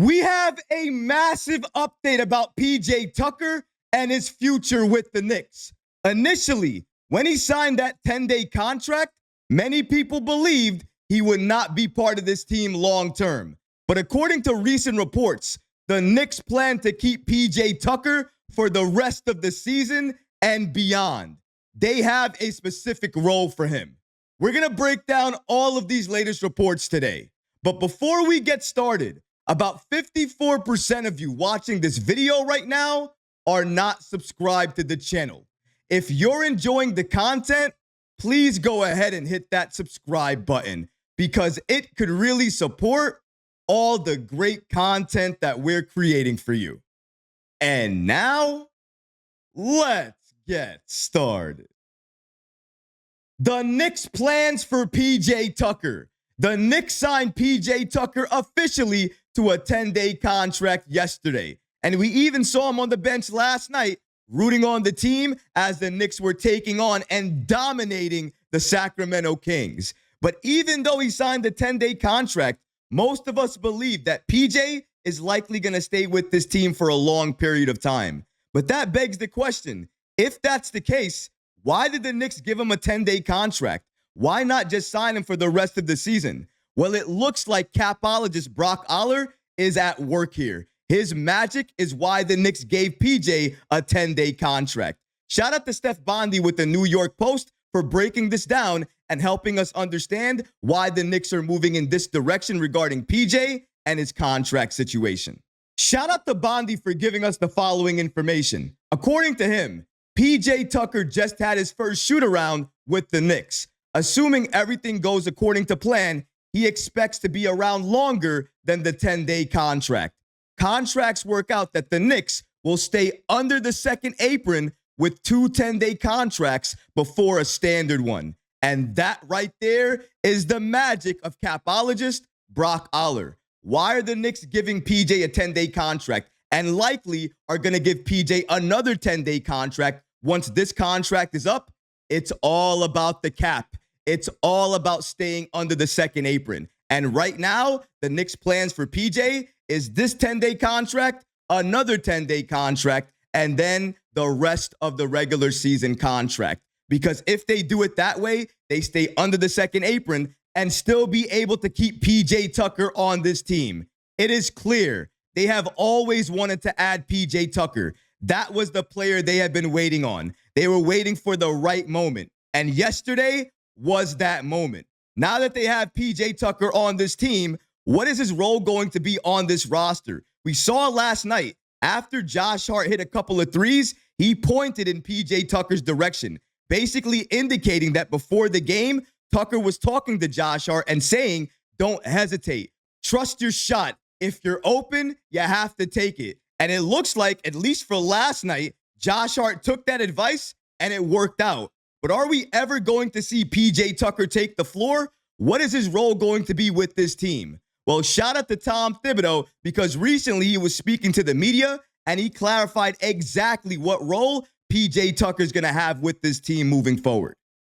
We have a massive update about PJ Tucker and his future with the Knicks. Initially, when he signed that 10-day contract, many people believed he would not be part of this team long term. But according to recent reports, the Knicks plan to keep PJ Tucker for the rest of the season and beyond. They have a specific role for him. We're going to break down all of these latest reports today. But before we get started, about 54% of you watching this video right now are not subscribed to the channel. If you're enjoying the content, please go ahead and hit that subscribe button because it could really support all the great content that we're creating for you. And now, let's get started. The Knicks plans for PJ Tucker. The Knicks signed PJ Tucker officially to a 10-day contract yesterday. And we even saw him on the bench last night rooting on the team as the Knicks were taking on and dominating the Sacramento Kings. But even though he signed the 10-day contract, most of us believe that PJ is likely going to stay with this team for a long period of time. But that begs the question, if that's the case, why did the Knicks give him a 10-day contract? Why not just sign him for the rest of the season? Well, it looks like capologist Brock Aller is at work here. His magic is why the Knicks gave PJ a 10-day contract. Shout out to Steph Bondy with the New York Post for breaking this down and helping us understand why the Knicks are moving in this direction regarding PJ and his contract situation. Shout out to Bondy for giving us the following information. According to him, PJ Tucker just had his first shoot-around with the Knicks. Assuming everything goes according to plan, he expects to be around longer than the 10-day contract. Contracts work out that the Knicks will stay under the second apron with two 10-day contracts before a standard one. And that right there is the magic of capologist Brock Aller. Why are the Knicks giving PJ a 10-day contract and likely are going to give PJ another 10-day contract once this contract is up? It's all about the cap. It's all about staying under the second apron. And right now, the Knicks' plans for PJ is this 10-day contract, another 10-day contract, and then the rest of the regular season contract. Because if they do it that way, they stay under the second apron and still be able to keep PJ Tucker on this team. It is clear they have always wanted to add PJ Tucker. That was the player they had been waiting on. They were waiting for the right moment. And yesterday was that moment. Now that they have PJ Tucker on this team, what is his role going to be on this roster? We saw last night, after Josh Hart hit a couple of threes, he pointed in PJ Tucker's direction, basically indicating that before the game, Tucker was talking to Josh Hart and saying, don't hesitate. Trust your shot. If you're open, you have to take it. And it looks like, at least for last night, Josh Hart took that advice and it worked out. But are we ever going to see PJ Tucker take the floor? What is his role going to be with this team? Well, shout out to Tom Thibodeau because recently he was speaking to the media and he clarified exactly what role PJ Tucker is going to have with this team moving forward.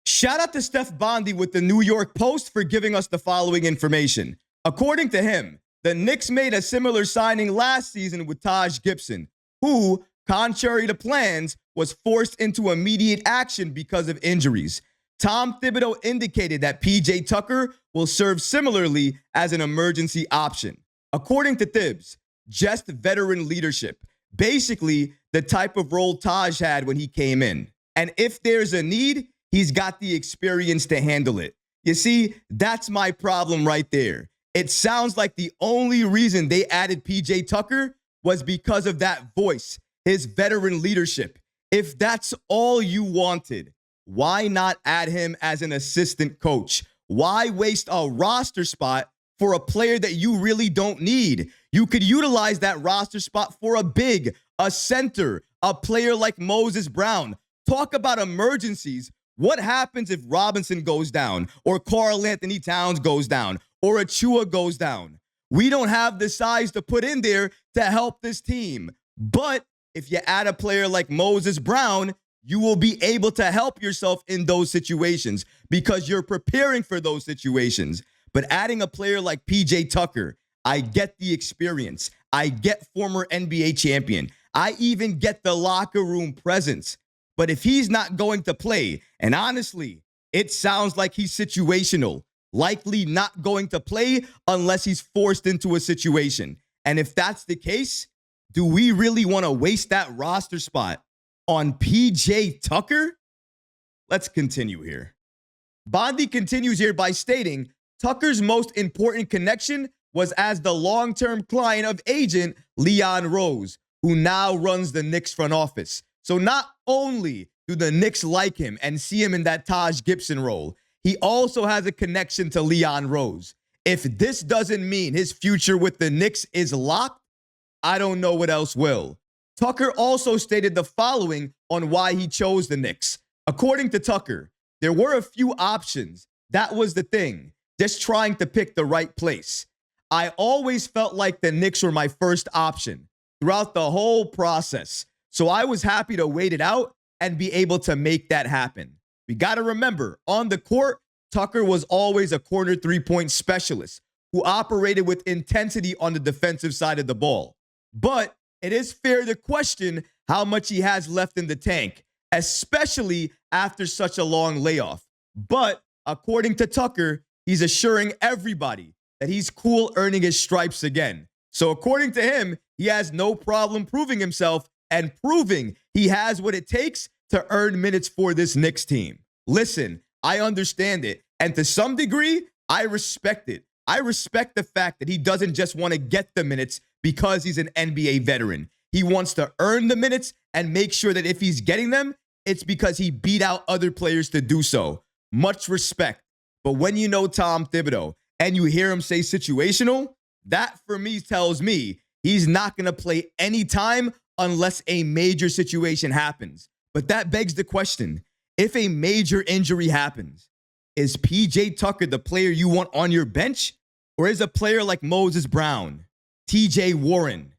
Shout out to Steph Bondy with the New York Post for giving us the following information. According to him, the Knicks made a similar signing last season with Taj Gibson, who, contrary to plans, was forced into immediate action because of injuries. Tom Thibodeau indicated that PJ Tucker will serve similarly as an emergency option. According to Thibs, just veteran leadership, basically the type of role Taj had when he came in. And if there's a need, he's got the experience to handle it. You see, that's my problem right there. It sounds like the only reason they added PJ Tucker was because of that voice, his veteran leadership. If that's all you wanted, why not add him as an assistant coach? Why waste a roster spot for a player that you really don't need? You could utilize that roster spot for a big, a center, a player like Moses Brown. Talk about emergencies. What happens if Robinson goes down or Karl Anthony Towns goes down or Achua goes down? We don't have the size to put in there to help this team. But if you add a player like Moses Brown, you will be able to help yourself in those situations because you're preparing for those situations. But adding a player like PJ Tucker, I get the experience. I get former NBA champion. I even get the locker room presence. But if he's not going to play, and honestly, it sounds like he's situational, likely not going to play unless he's forced into a situation. And if that's the case, do we really want to waste that roster spot on PJ Tucker? Let's continue here. Bondi continues here by stating Tucker's most important connection was as the long-term client of agent Leon Rose, who now runs the Knicks front office. So not only do the Knicks like him and see him in that Taj Gibson role, he also has a connection to Leon Rose. If this doesn't mean his future with the Knicks is locked, I don't know what else will. Tucker also stated the following on why he chose the Knicks. According to Tucker, there were a few options. That was the thing, just trying to pick the right place. I always felt like the Knicks were my first option throughout the whole process. So I was happy to wait it out and be able to make that happen. We got to remember, on the court, Tucker was always a corner three-point specialist who operated with intensity on the defensive side of the ball. But it is fair to question how much he has left in the tank, especially after such a long layoff. But according to Tucker, he's assuring everybody that he's cool earning his stripes again. So according to him, he has no problem proving himself and proving he has what it takes to earn minutes for this Knicks team. Listen, I understand it. And to some degree, I respect it. I respect the fact that he doesn't just want to get the minutes because he's an NBA veteran. He wants to earn the minutes and make sure that if he's getting them, it's because he beat out other players to do so. Much respect. But when you know Tom Thibodeau and you hear him say situational, that for me tells me he's not going to play any time unless a major situation happens. But that begs the question, if a major injury happens, is PJ Tucker the player you want on your bench? Or is a player like Moses Brown, TJ Warren,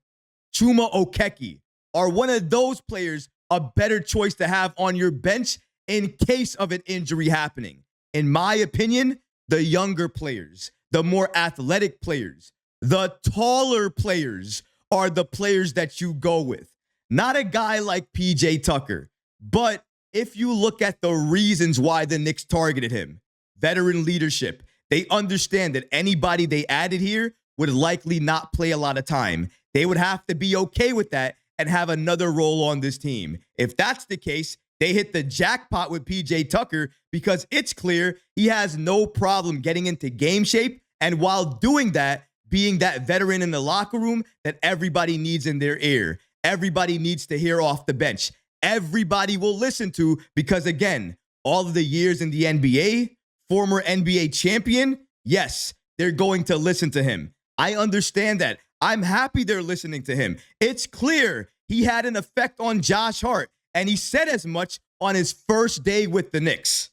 Chuma Okeke, are one of those players a better choice to have on your bench in case of an injury happening? In my opinion, the younger players, the more athletic players, the taller players are the players that you go with. Not a guy like PJ Tucker. But if you look at the reasons why the Knicks targeted him, veteran leadership, they understand that anybody they added here would likely not play a lot of time. They would have to be okay with that and have another role on this team. If that's the case, they hit the jackpot with PJ Tucker because it's clear he has no problem getting into game shape, and while doing that, being that veteran in the locker room that everybody needs in their ear. Everybody needs to hear off the bench. Everybody will listen to because, again, all of the years in the NBA, former NBA champion, yes, they're going to listen to him. I understand that. I'm happy they're listening to him. It's clear he had an effect on Josh Hart, and he said as much on his first day with the Knicks.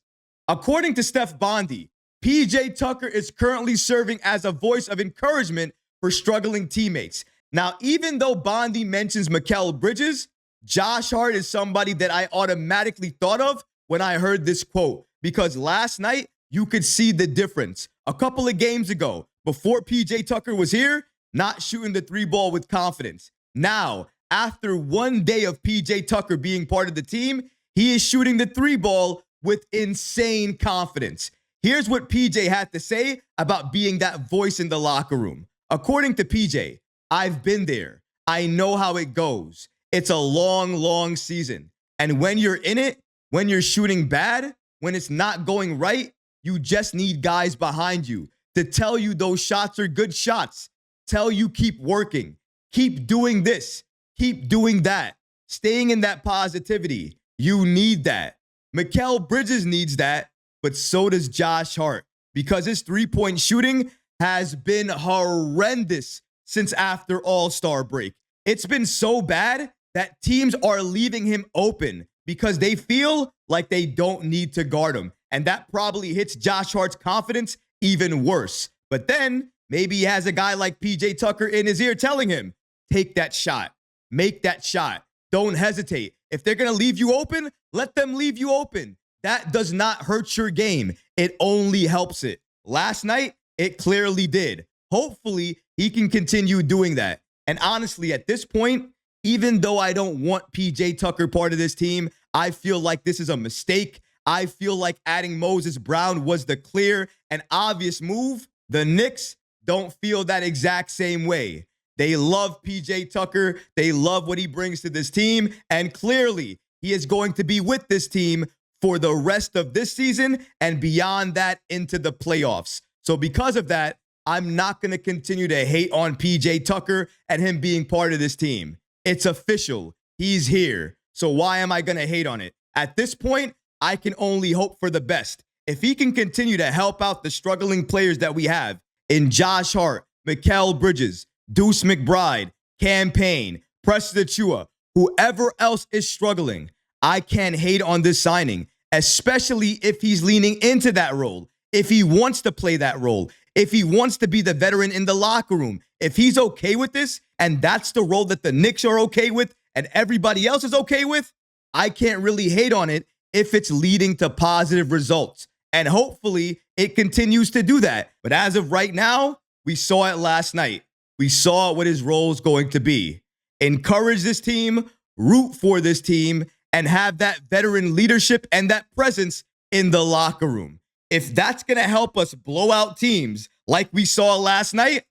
According to Steph Bondi, PJ Tucker is currently serving as a voice of encouragement for struggling teammates. Now, even though Bondi mentions Mikal Bridges, Josh Hart is somebody that I automatically thought of when I heard this quote, because last night you could see the difference. A couple of games ago, before PJ Tucker was here, not shooting the three ball with confidence. Now, after one day of PJ Tucker being part of the team, he is shooting the three ball with insane confidence. Here's what PJ had to say about being that voice in the locker room. According to PJ, I've been there. I know how it goes. It's a long, long season. And when you're in it, when you're shooting bad, when it's not going right, you just need guys behind you to tell you those shots are good shots. Tell you keep working. Keep doing this. Keep doing that. Staying in that positivity. You need that. Mikal Bridges needs that, but so does Josh Hart, because his three-point shooting has been horrendous since after All-Star break. It's been so bad that teams are leaving him open because they feel like they don't need to guard him. And that probably hits Josh Hart's confidence even worse. But then maybe he has a guy like PJ Tucker in his ear telling him, take that shot, make that shot, don't hesitate. If they're going to leave you open, let them leave you open. That does not hurt your game. It only helps it. Last night, it clearly did. Hopefully, he can continue doing that. And honestly, at this point, even though I don't want PJ Tucker part of this team, I feel like this is a mistake. I feel like adding Moses Brown was the clear and obvious move. The Knicks don't feel that exact same way. They love PJ Tucker. They love what he brings to this team. And clearly, he is going to be with this team for the rest of this season and beyond that into the playoffs. So because of that, I'm not going to continue to hate on PJ Tucker and him being part of this team. It's official. He's here. So why am I going to hate on it? At this point, I can only hope for the best. If he can continue to help out the struggling players that we have in Josh Hart, Mikal Bridges, Deuce McBride, Cam Payne, Preston Achua, whoever else is struggling, I can't hate on this signing, especially if he's leaning into that role, if he wants to play that role, if he wants to be the veteran in the locker room, if he's okay with this, and that's the role that the Knicks are okay with and everybody else is okay with, I can't really hate on it if it's leading to positive results. And hopefully it continues to do that. But as of right now, we saw it last night. We saw what his role is going to be. Encourage this team, root for this team, and have that veteran leadership and that presence in the locker room. If that's going to help us blow out teams like we saw last night,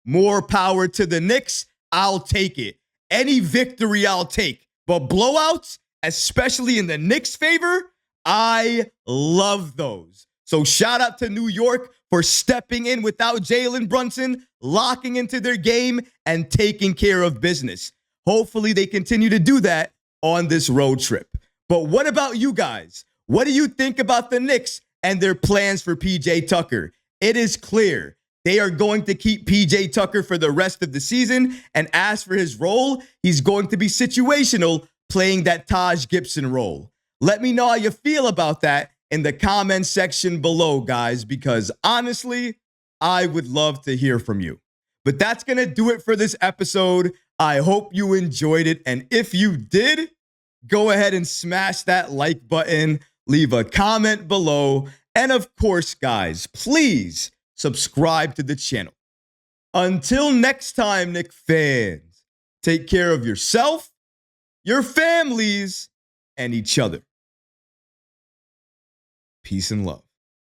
more power to the Knicks. I'll take it. Any victory I'll take. But blowouts, especially in the Knicks' favor, I love those. So shout out to New York for stepping in without Jalen Brunson, locking into their game, and taking care of business. Hopefully they continue to do that on this road trip. But what about you guys? What do you think about the Knicks and their plans for PJ Tucker? It is clear they are going to keep PJ Tucker for the rest of the season. And as for his role, he's going to be situational, playing that Taj Gibson role. Let me know how you feel about that in the comment section below, guys, because honestly, I would love to hear from you. But that's going to do it for this episode. I hope you enjoyed it. And if you did, go ahead and smash that like button, leave a comment below. And of course, guys, please subscribe to the channel. Until next time, Knick fans, take care of yourself, your families, and each other. Peace and love.